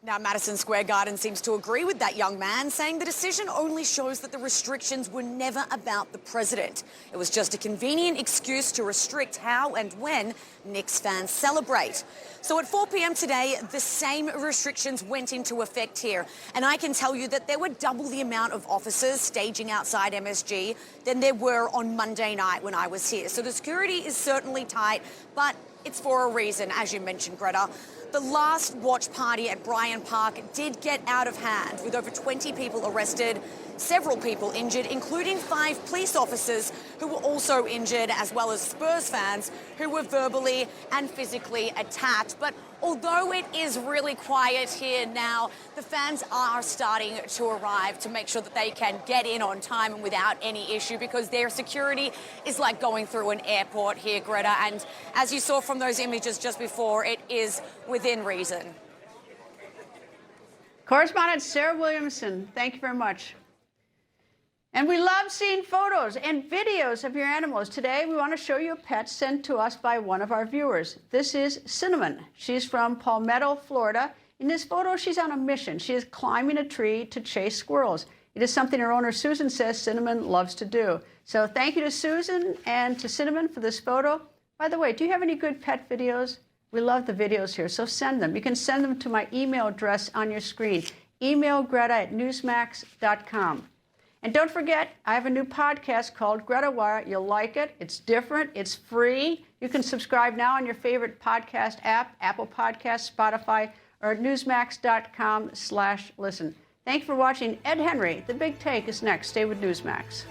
Now, Madison Square Garden seems to agree with that young man, saying the decision only shows that the restrictions were never about the president. It was just a convenient excuse to restrict how and when Knicks fans celebrate. So at 4 p.m. today, the same restrictions went into effect here. And I can tell you that there were double the amount of officers staging outside MSG than there were on Monday night when I was here. So the security is certainly tight, but it's for a reason, as you mentioned, Greta. The last watch party at Bryant Park did get out of hand, with over 20 people arrested, several people injured, including 5 police officers who were also injured, as well as Spurs fans who were verbally and physically attacked. But although it is really quiet here now, the fans are starting to arrive to make sure that they can get in on time and without any issue, because their security is like going through an airport here, Greta. And as you saw from those images just before, it is within reason. Correspondent Sarah Williamson, thank you very much. And we love seeing photos and videos of your animals. Today, we want to show you a pet sent to us by one of our viewers. This is Cinnamon. She's from Palmetto, Florida. In this photo, she's on a mission. She is climbing a tree to chase squirrels. It is something her owner, Susan, says Cinnamon loves to do. So thank you to Susan and to Cinnamon for this photo. By the way, do you have any good pet videos? We love the videos here, so send them. You can send them to my email address on your screen. Email Greta@newsmax.com. And don't forget, I have a new podcast called Greta Wire. You'll like it. It's different. It's free. You can subscribe now on your favorite podcast app, Apple Podcasts, Spotify, or at newsmax.com/listen. Thank you for watching. Ed Henry, The Big Take is next. Stay with Newsmax.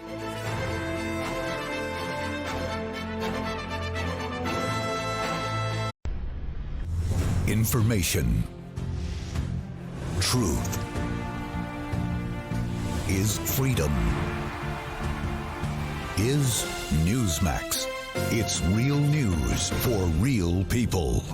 Information. Truth. Is freedom. Is Newsmax. It's real news for real people.